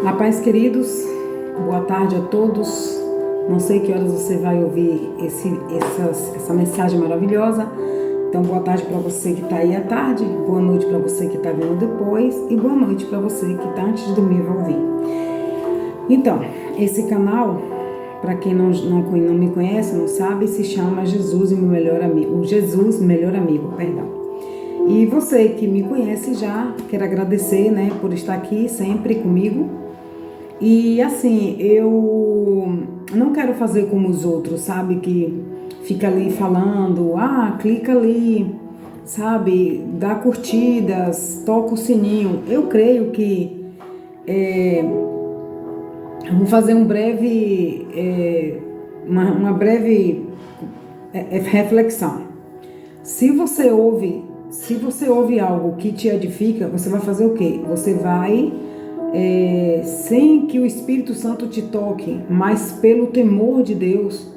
Na paz, queridos, boa tarde a todos. Não sei que horas você vai ouvir essa mensagem maravilhosa. Então, boa tarde para você que está aí à tarde, boa noite para você que está vendo depois e boa noite para você que está antes de dormir vai ouvir. Então, esse canal, para quem não me conhece, não sabe, se chama Jesus Melhor Amigo, perdão. E você que me conhece já, quero agradecer, por estar aqui sempre comigo. E assim, eu não quero fazer como os outros, sabe? Que fica ali falando, clica ali, sabe? Dá curtidas, toca o sininho. Eu creio que vou fazer uma breve reflexão. Se você ouve algo que te edifica, você vai fazer o quê? Você vai, sem que o Espírito Santo te toque, mas pelo temor de Deus,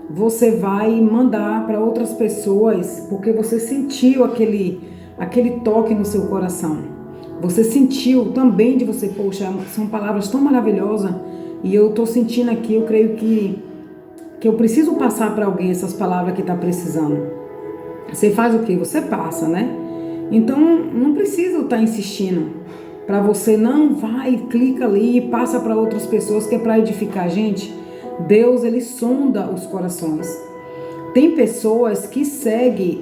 você vai mandar para outras pessoas, porque você sentiu aquele toque no seu coração. Você sentiu também de você, poxa, são palavras tão maravilhosas, e eu estou sentindo aqui, eu creio que eu preciso passar para alguém essas palavras que está precisando. Você faz o quê? Você passa, né? Então, não precisa estar insistindo. Para você, não vai, clica ali e passa para outras pessoas, que é para edificar a gente. Deus, ele sonda os corações. Tem pessoas que seguem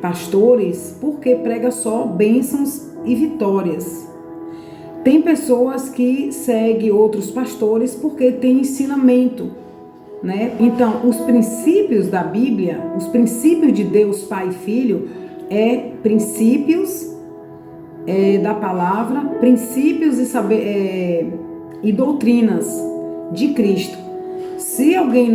pastores porque prega só bênçãos e vitórias. Tem pessoas que seguem outros pastores porque tem ensinamento. Então, os princípios da Bíblia, os princípios de Deus Pai e Filho, princípios da palavra, princípios e doutrinas de Cristo. Se alguém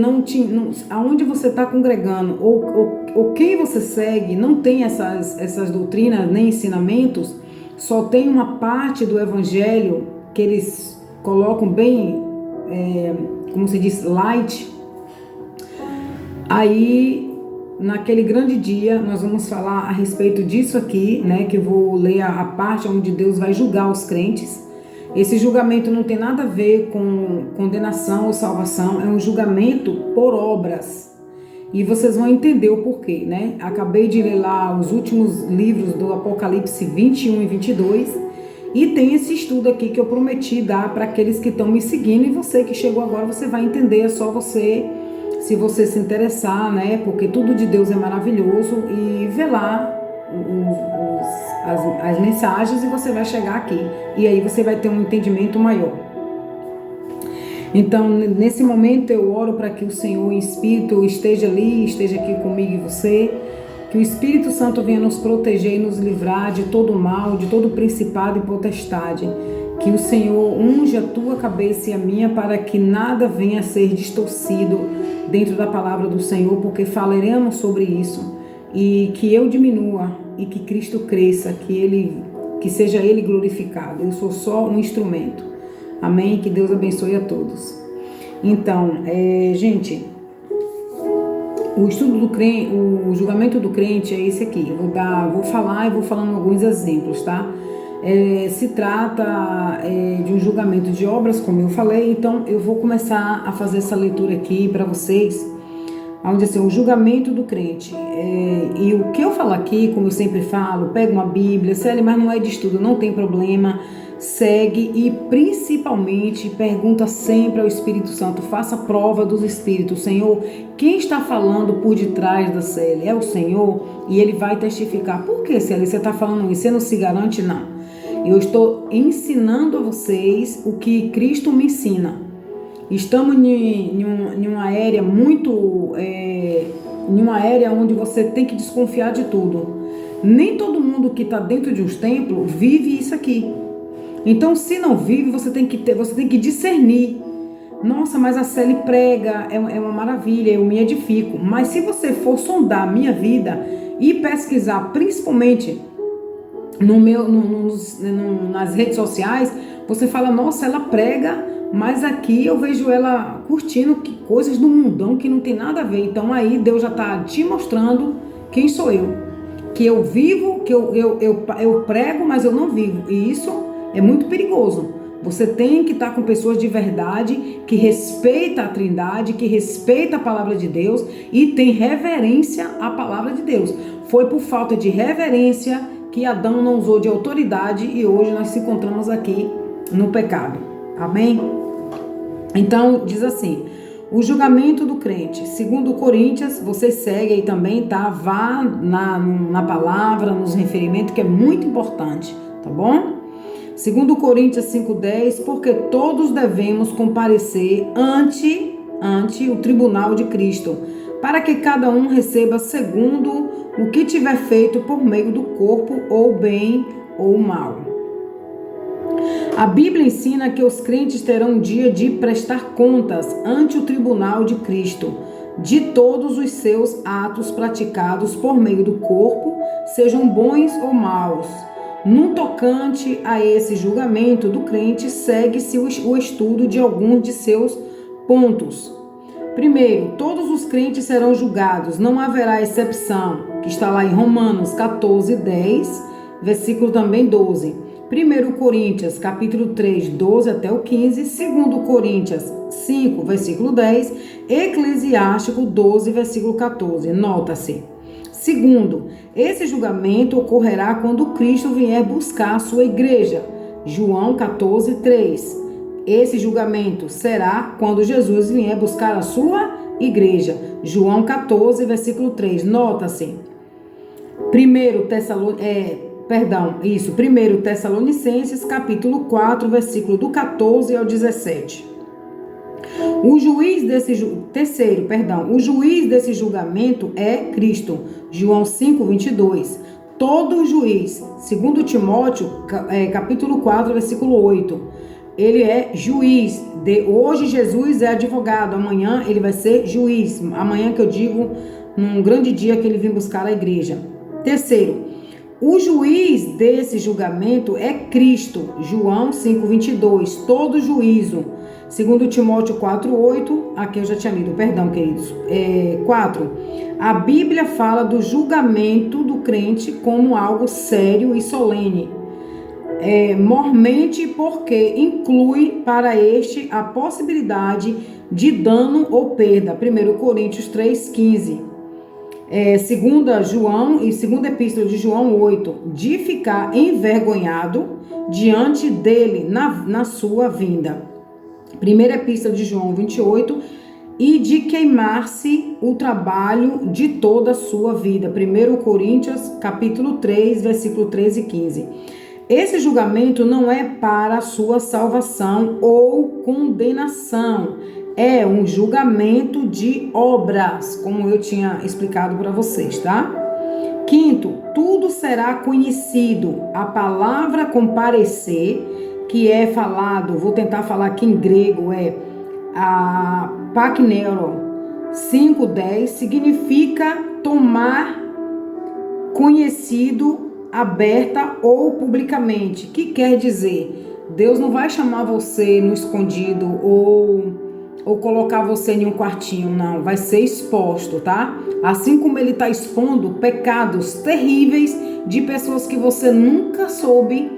aonde você está congregando ou quem você segue não tem essas doutrinas nem ensinamentos, só tem uma parte do Evangelho que eles colocam bem, como se diz, light. Aí, naquele grande dia, nós vamos falar a respeito disso aqui, que eu vou ler a parte onde Deus vai julgar os crentes. Esse julgamento não tem nada a ver com condenação ou salvação, é um julgamento por obras. E vocês vão entender o porquê, Acabei de ler lá os últimos livros do Apocalipse 21 e 22, e tem esse estudo aqui que eu prometi dar para aqueles que estão me seguindo, e você que chegou agora, você vai entender, é só você... Se você se interessar, porque tudo de Deus é maravilhoso, e vê lá as mensagens e você vai chegar aqui. E aí você vai ter um entendimento maior. Então, nesse momento eu oro para que o Senhor em Espírito esteja aqui comigo e você. Que o Espírito Santo venha nos proteger e nos livrar de todo o mal, de todo o principado e potestade. Que o Senhor unja a tua cabeça e a minha para que nada venha a ser distorcido dentro da palavra do Senhor, porque falaremos sobre isso. E que eu diminua e que Cristo cresça, que seja Ele glorificado. Eu sou só um instrumento. Amém? Que Deus abençoe a todos. Então, gente, o estudo do crente, o julgamento do crente é esse aqui. Eu vou falar e vou falando alguns exemplos, tá? Se trata de um julgamento de obras, como eu falei. Então eu vou começar a fazer essa leitura aqui para vocês, onde assim, o julgamento do crente. E o que eu falo aqui, como eu sempre falo, pega uma Bíblia, sério, mas não é de estudo, não tem problema, segue e principalmente pergunta sempre ao Espírito Santo, faça prova dos Espíritos. Senhor, quem está falando por detrás da Célia? É o Senhor? E Ele vai testificar. Por que, Célia, você está falando isso? Você não se garante? Não. Eu estou ensinando a vocês o que Cristo me ensina. Estamos em uma área em uma área onde você tem que desconfiar de tudo. Nem todo mundo que está dentro de uns templos vive isso aqui. Então, se não vive, você tem que discernir. Nossa, mas a Célia prega, é uma maravilha, eu me edifico. Mas se você for sondar a minha vida e pesquisar, principalmente nas redes sociais, você fala, nossa, ela prega, mas aqui eu vejo ela curtindo coisas do mundão que não tem nada a ver. Então aí Deus já está te mostrando quem sou eu, que eu vivo, que eu prego, mas eu não vivo. E isso é muito perigoso, Você tem que estar com pessoas de verdade, que respeita a Trindade, que respeita a palavra de Deus e tem reverência à palavra de Deus. Foi por falta de reverência que Adão não usou de autoridade e hoje nós se encontramos aqui no pecado. Amém? Então, diz assim, o julgamento do crente. Segundo Coríntios, você segue aí também, tá? Vá na palavra, nos referimentos, que é muito importante, tá bom? Segundo Coríntios 5:10, porque todos devemos comparecer ante o tribunal de Cristo, para que cada um receba segundo o que tiver feito por meio do corpo, ou bem ou mal. A Bíblia ensina que os crentes terão um dia de prestar contas ante o tribunal de Cristo, de todos os seus atos praticados por meio do corpo, sejam bons ou maus. No tocante a esse julgamento do crente, segue-se o estudo de alguns de seus pontos. Primeiro, todos os crentes serão julgados, não haverá exceção, que está lá em Romanos 14:10, versículo também 12. 1 Coríntios, capítulo 3, 12 até o 15, 2 Coríntios 5, versículo 10, Eclesiástico 12, versículo 14. Nota-se. Segundo, esse julgamento ocorrerá quando Cristo vier buscar a sua igreja. João 14, 3. Esse julgamento será quando Jesus vier buscar a sua igreja. João 14, versículo 3. Nota-se. 1 Tessalonicenses, capítulo 4, versículo do 14 ao 17. O juiz desse julgamento é Cristo. João 5:22. Todo juiz, segundo Timóteo, capítulo 4, versículo 8. Ele é juiz. Hoje Jesus é advogado, amanhã ele vai ser juiz. Amanhã, que eu digo, num grande dia que ele vem buscar a igreja. Terceiro, o juiz desse julgamento é Cristo. João 5:22. Todo juízo. Segundo Timóteo 4:8, aqui eu já tinha lido, perdão, queridos. 4. A Bíblia fala do julgamento do crente como algo sério e solene. Mormente, porque inclui para este a possibilidade de dano ou perda. 1 Coríntios 3:15. Segunda João e segunda epístola de João 8, de ficar envergonhado diante dele na sua vinda. Primeira epístola de João 28, e de queimar-se o trabalho de toda a sua vida. 1 Coríntios, capítulo 3, versículo 13 e 15. Esse julgamento não é para a sua salvação ou condenação. É um julgamento de obras, como eu tinha explicado para vocês, tá? Quinto, tudo será conhecido. A palavra comparecer, que é falado, vou tentar falar aqui em grego, é a pakneuro 5:10, significa tomar conhecido, aberta ou publicamente. Que quer dizer, Deus não vai chamar você no escondido ou colocar você em um quartinho, não. Vai ser exposto, tá? Assim como ele está expondo pecados terríveis de pessoas que você nunca soube,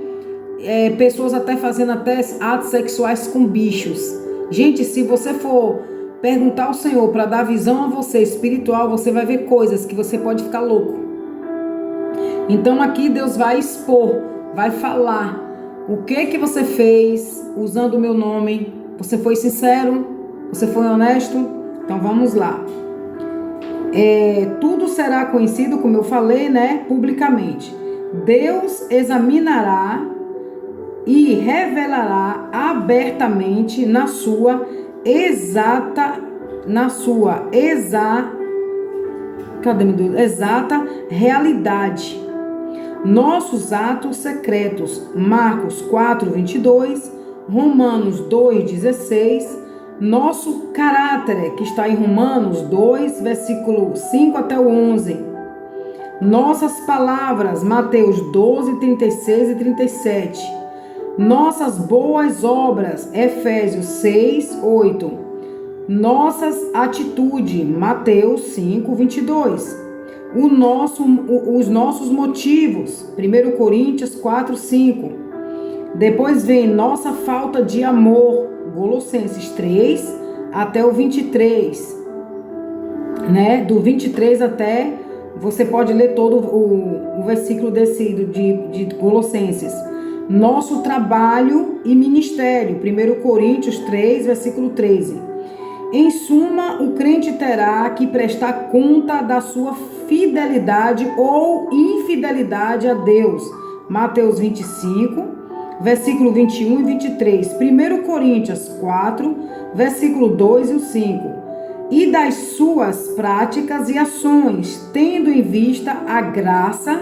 pessoas até fazendo até atos sexuais com bichos. Gente, se você for perguntar ao Senhor para dar visão a você espiritual, você vai ver coisas que você pode ficar louco. Então aqui Deus vai expor, vai falar o que você fez usando o meu nome. Você foi sincero? Você foi honesto? Então vamos lá. Tudo será conhecido, como eu falei, né, publicamente. Deus examinará e revelará abertamente na sua exata realidade nossos atos secretos. Marcos 4:22, Romanos 2:16, nosso caráter, que está em Romanos 2, versículo 5 até o 11. Nossas palavras, Mateus 12, 36 e 37. Nossas boas obras, Efésios 6, 8. Nossas atitudes, Mateus 5, 22. Os nossos motivos, 1 Coríntios 4, 5. Depois vem nossa falta de amor, Colossenses 3 até o 23, né? Do 23 até, você pode ler todo o versículo de Colossenses. Nosso trabalho e ministério, 1 Coríntios 3, versículo 13. Em suma, o crente terá que prestar conta da sua fidelidade ou infidelidade a Deus. Mateus 25, versículo 21 e 23. 1 Coríntios 4, versículo 2 e o 5. E das suas práticas e ações, tendo em vista a graça,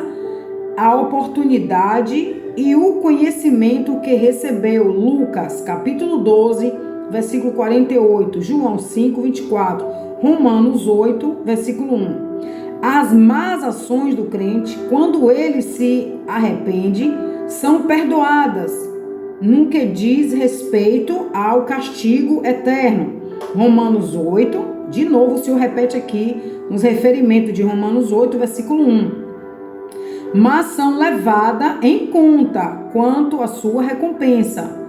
a oportunidade e o conhecimento que recebeu. Lucas, capítulo 12, versículo 48, João 5, 24, Romanos 8, versículo 1. As más ações do crente, quando ele se arrepende, são perdoadas, no que diz respeito ao castigo eterno. Romanos 8, de novo o Senhor repete aqui, nos referimentos de Romanos 8, versículo 1. Mas são levadas em conta quanto à sua recompensa.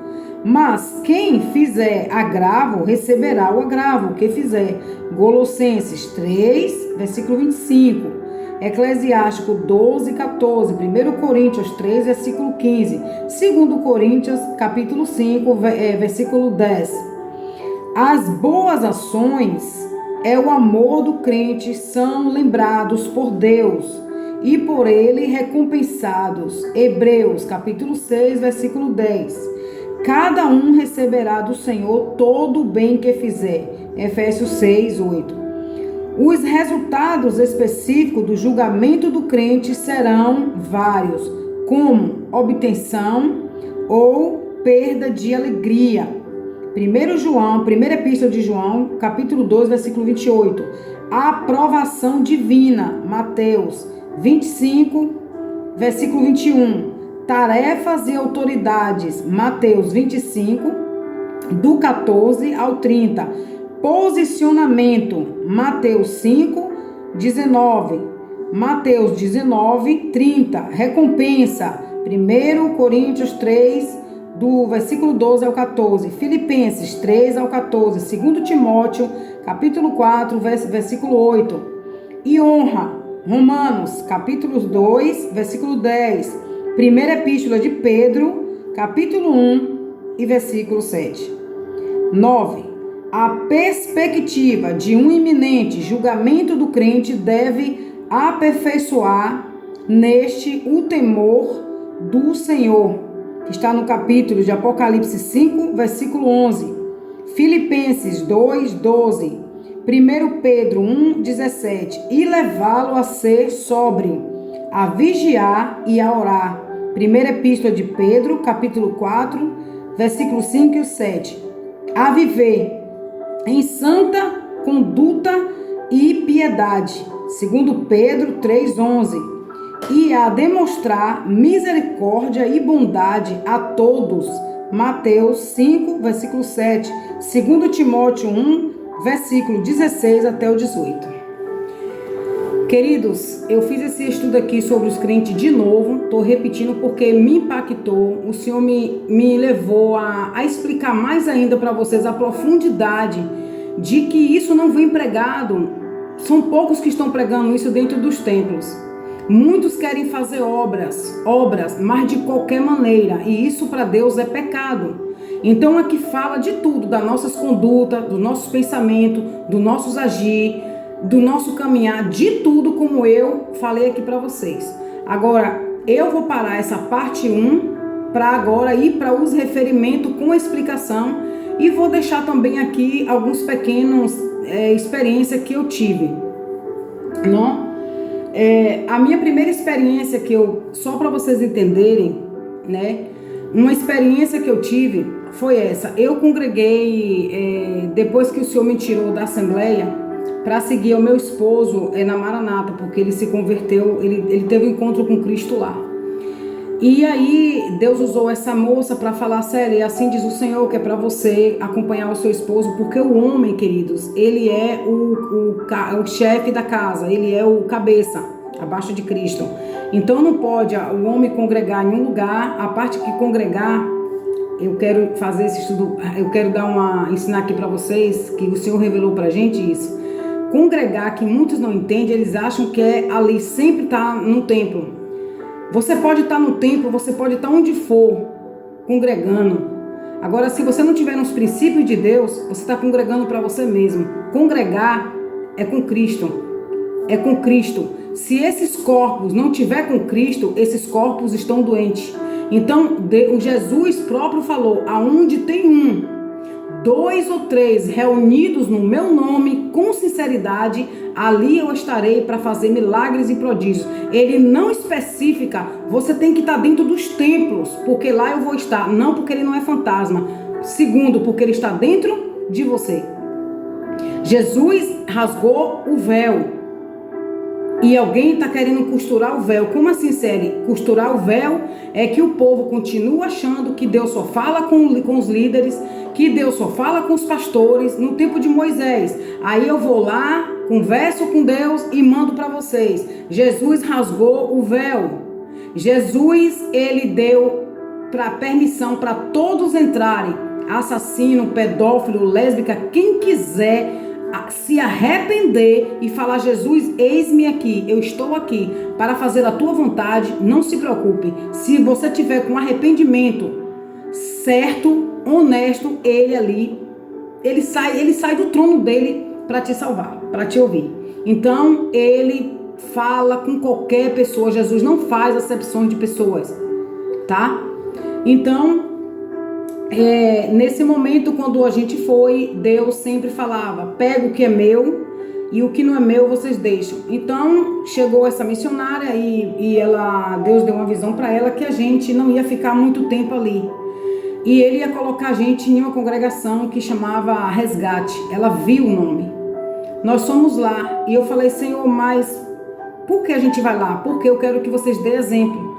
Mas quem fizer agravo, receberá o agravo que fizer. Colossenses 3, versículo 25. Eclesiástico 12, 14. 1 Coríntios 3, versículo 15. 2 Coríntios, capítulo 5, versículo 10. As boas ações é o amor do crente, são lembrados por Deus e por ele recompensados. Hebreus, capítulo 6, versículo 10. Cada um receberá do Senhor todo o bem que fizer. Efésios 6, 8. Os resultados específicos do julgamento do crente serão vários, como obtenção ou perda de alegria. 1 Epístola de João, capítulo 2, versículo 28. A aprovação divina, Mateus 25, versículo 21. Tarefas e autoridades, Mateus 25, do 14 ao 30. Posicionamento, Mateus 5, 19. Mateus 19, 30. Recompensa, 1 Coríntios 3, do versículo 12 ao 14. Filipenses 3 ao 14. 2 Timóteo, capítulo 4, versículo 8. E honra, Romanos, capítulo 2, versículo 10. Primeira Epístola de Pedro, capítulo 1 e versículo 7. 9. A perspectiva de um iminente julgamento do crente deve aperfeiçoar neste o temor do Senhor, que está no capítulo de Apocalipse 5, versículo 11. Filipenses 2, 12. 1 Pedro 1, 17. E levá-lo a ser sóbrio, a vigiar e a orar. Primeira Epístola de Pedro, capítulo 4, versículos 5 e 7. A viver em santa conduta e piedade. Segundo Pedro 3, 11. E a demonstrar misericórdia e bondade a todos. Mateus 5, versículo 7. Segundo Timóteo 1, versículo 16 até o 18. Queridos, eu fiz esse estudo aqui sobre os crentes de novo, estou repetindo porque me impactou, o Senhor me levou a explicar mais ainda para vocês a profundidade de que isso não vem pregado, são poucos que estão pregando isso dentro dos templos. Muitos querem fazer obras, mas de qualquer maneira, e isso para Deus é pecado. Então aqui fala de tudo, das nossas condutas, dos nossos pensamentos, dos nossos agir, do nosso caminhar, de tudo como eu falei aqui para vocês. Agora, eu vou parar essa parte 1 para agora ir para os referimentos com explicação e vou deixar também aqui alguns pequenos experiências que eu tive. Não? A minha primeira experiência só para vocês entenderem, né? Uma experiência que eu tive foi essa. Eu congreguei depois que o Senhor me tirou da Assembleia para seguir o meu esposo na Maranata, porque ele se converteu, ele teve um encontro com Cristo lá. E aí Deus usou essa moça para falar, sério, assim diz o Senhor, que é para você acompanhar o seu esposo, porque o homem, queridos, ele é o chefe da casa, ele é o cabeça, abaixo de Cristo. Então não pode o homem congregar em um lugar, a parte que congregar eu quero fazer esse estudo, eu quero ensinar aqui para vocês, que o Senhor revelou pra gente isso. Congregar, que muitos não entendem, eles acham que é ali, sempre estar no templo. Você pode estar no templo, você pode estar onde for, congregando. Agora, se você não tiver nos princípios de Deus, você está congregando para você mesmo. Congregar é com Cristo. É com Cristo. Se esses corpos não tiver com Cristo, esses corpos estão doentes. Então, o Jesus próprio falou, aonde tem 2 ou 3 reunidos no meu nome, com sinceridade, ali eu estarei para fazer milagres e prodígios. Ele não especifica, você tem que estar dentro dos templos, porque lá eu vou estar. Não, porque ele não é fantasma. Segundo, porque ele está dentro de você. Jesus rasgou o véu. E alguém está querendo costurar o véu. Como assim, sério? Costurar o véu é que o povo continua achando que Deus só fala com os líderes, que Deus só fala com os pastores no tempo de Moisés. Aí eu vou lá, converso com Deus e mando para vocês. Jesus rasgou o véu. Jesus, ele deu permissão para todos entrarem. Assassino, pedófilo, lésbica, quem quiser se arrepender e falar: Jesus, eis-me aqui, eu estou aqui para fazer a tua vontade. Não se preocupe, se você tiver com arrependimento certo, honesto, ele sai do trono dele para te salvar, para te ouvir. Então ele fala com qualquer pessoa. Jesus não faz acepções de pessoas, tá? Então nesse momento, quando a gente foi, Deus sempre falava: pega o que é meu e o que não é meu vocês deixam. Então chegou essa missionária e Deus deu uma visão para ela que a gente não ia ficar muito tempo ali, e ele ia colocar a gente em uma congregação que chamava Resgate. Ela viu o nome, nós somos lá, e eu falei: Senhor, mas por que a gente vai lá? Porque eu quero que vocês dêem exemplo.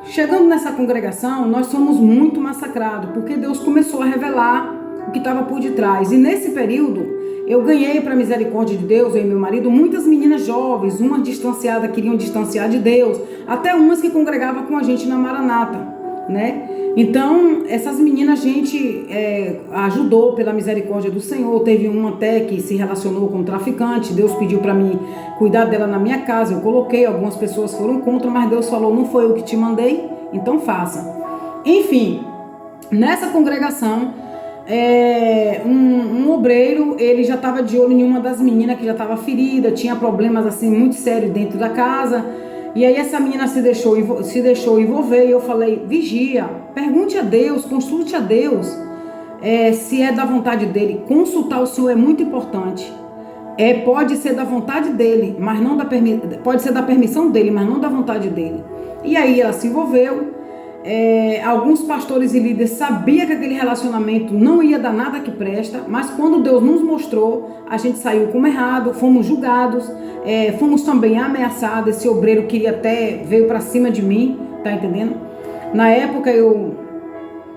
Chegando nessa congregação, nós somos muito massacrados, porque Deus começou a revelar o que estava por detrás. E nesse período, eu ganhei, para a misericórdia de Deus, eu e meu marido, muitas meninas jovens, umas distanciadas, queriam distanciar de Deus, até umas que congregavam com a gente na Maranata, né? Então, essas meninas a gente ajudou pela misericórdia do Senhor. Teve uma até que se relacionou com um traficante. Deus pediu para mim cuidar dela na minha casa. Eu coloquei, algumas pessoas foram contra, mas Deus falou: não foi eu que te mandei, então faça. Enfim, nessa congregação, um obreiro, ele já estava de olho em uma das meninas que já estava ferida, tinha problemas assim muito sérios dentro da casa. E aí essa menina se deixou envolver, e eu falei: vigia, pergunte a Deus, consulte a Deus, se é da vontade dele. Consultar o Senhor é muito importante. Pode ser da vontade dele, mas não pode ser da permissão dele, mas não da vontade dele. E aí ela se envolveu. Alguns pastores e líderes sabiam que aquele relacionamento não ia dar nada que presta, mas quando Deus nos mostrou, a gente saiu como errado, fomos julgados, fomos também ameaçados. Esse obreiro veio para cima de mim, tá entendendo? Na época eu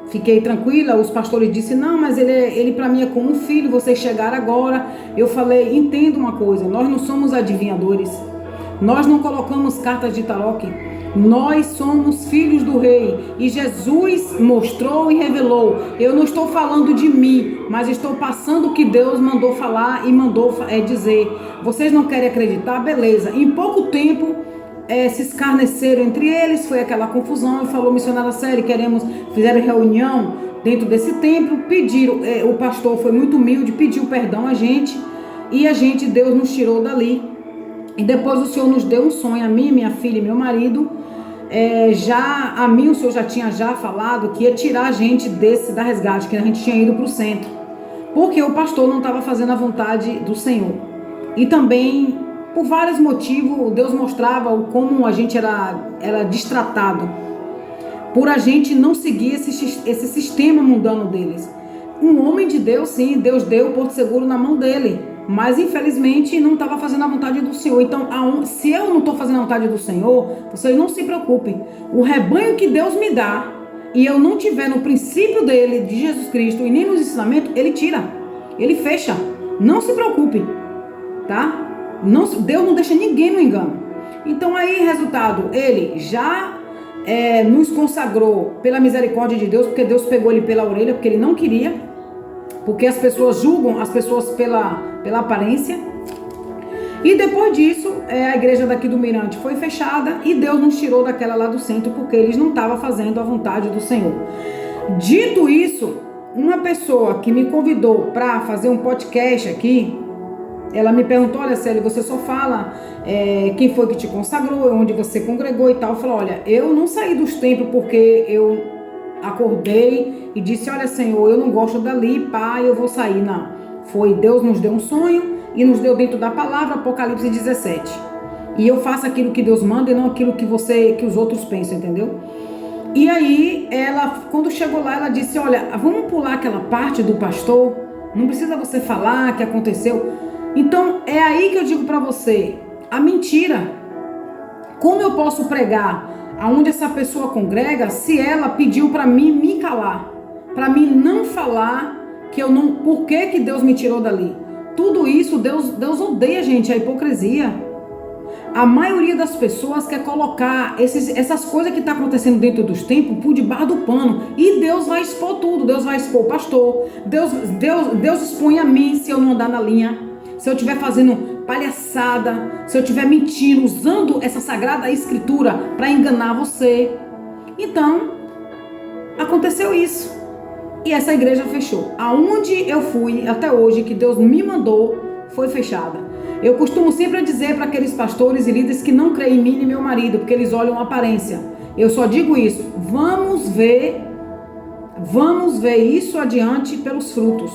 fiquei tranquila, os pastores disseram: não, mas ele para mim é como um filho, vocês chegaram agora. Eu falei: entenda uma coisa, nós não somos adivinhadores, nós não colocamos cartas de taroque. Nós somos filhos do rei, e Jesus mostrou e revelou. Eu não estou falando de mim, mas estou passando o que Deus mandou falar e mandou dizer. Vocês não querem acreditar? Beleza. Em pouco tempo se escarneceram entre eles, foi aquela confusão. E falou: missionária séria, fizeram reunião dentro desse templo, pediram, o pastor foi muito humilde, pediu perdão a gente, e Deus nos tirou dali. E depois o Senhor nos deu um sonho, a mim, minha filha e meu marido. A mim o Senhor já tinha falado que ia tirar a gente da Resgate, que a gente tinha ido para o centro, porque o pastor não estava fazendo a vontade do Senhor. E também, por vários motivos, Deus mostrava como a gente era destratado, por a gente não seguir esse sistema mundano deles. Um homem de Deus, sim, Deus deu o porto seguro na mão dele, mas infelizmente não estava fazendo a vontade do Senhor. Então, se eu não estou fazendo a vontade do Senhor, vocês não se preocupem. O rebanho que Deus me dá, e eu não tiver no princípio dele, de Jesus Cristo, e nem nos ensinamentos, ele tira, ele fecha. Não se preocupe, tá? Deus não deixa ninguém no engano. Então aí, resultado, ele já nos consagrou pela misericórdia de Deus, porque Deus pegou ele pela orelha, porque ele não queria, porque as pessoas julgam as pessoas pela aparência. E depois disso, a igreja daqui do Mirante foi fechada e Deus nos tirou daquela lá do centro, porque eles não estavam fazendo a vontade do Senhor. Dito isso, uma pessoa que me convidou para fazer um podcast aqui, ela me perguntou: olha, Célia, você só fala quem foi que te consagrou, onde você congregou e tal. Eu falei: olha, eu não saí dos templos porque eu acordei e disse: olha, Senhor, eu não gosto dali, pai, eu vou sair. Não, foi Deus nos deu um sonho e nos deu dentro da palavra, Apocalipse 17. E eu faço aquilo que Deus manda e não aquilo que os outros pensam, entendeu? E aí, ela, quando chegou lá, ela disse: olha, vamos pular aquela parte do pastor, não precisa você falar que aconteceu. Então, é aí que eu digo para você, a mentira. Como eu posso pregar aonde essa pessoa congrega se ela pediu para mim me calar? Para mim não falar que eu não... Por que Deus me tirou dali? Tudo isso, Deus odeia, gente, a hipocrisia. A maioria das pessoas quer colocar essas coisas que estão acontecendo dentro dos templos por debaixo do pano. E Deus vai expor tudo. Deus vai expor o pastor. Deus expõe a mim se eu não andar na linha. Se eu estiver fazendo palhaçada. Se eu estiver mentindo, usando essa sagrada escritura para enganar você. Então, aconteceu isso. E essa igreja fechou. Aonde eu fui até hoje, que Deus me mandou, foi fechada. Eu costumo sempre dizer para aqueles pastores e líderes que não creem em mim e meu marido, porque eles olham a aparência. Eu só digo isso: vamos ver isso adiante pelos frutos.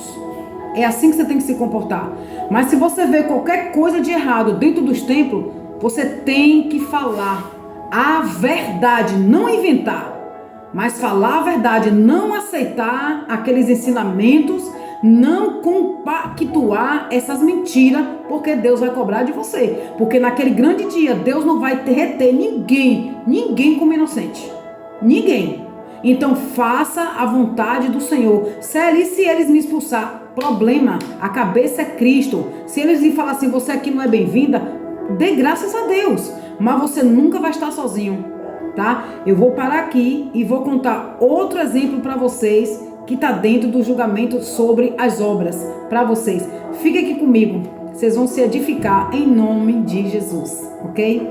É assim que você tem que se comportar. Mas se você vê qualquer coisa de errado dentro dos templos, você tem que falar a verdade, não inventar, mas falar a verdade, não aceitar aqueles ensinamentos, não compactuar essas mentiras, porque Deus vai cobrar de você. Porque naquele grande dia, Deus não vai reter ninguém como inocente. Ninguém. Então faça a vontade do Senhor. E se eles me expulsar? Problema, a cabeça é Cristo. Se eles lhe falar assim: você aqui não é bem-vinda, dê graças a Deus. Mas você nunca vai estar sozinho, tá? Eu vou parar aqui e vou contar outro exemplo para vocês, que está dentro do julgamento sobre as obras, para vocês. Fique aqui comigo, vocês vão se edificar em nome de Jesus, ok?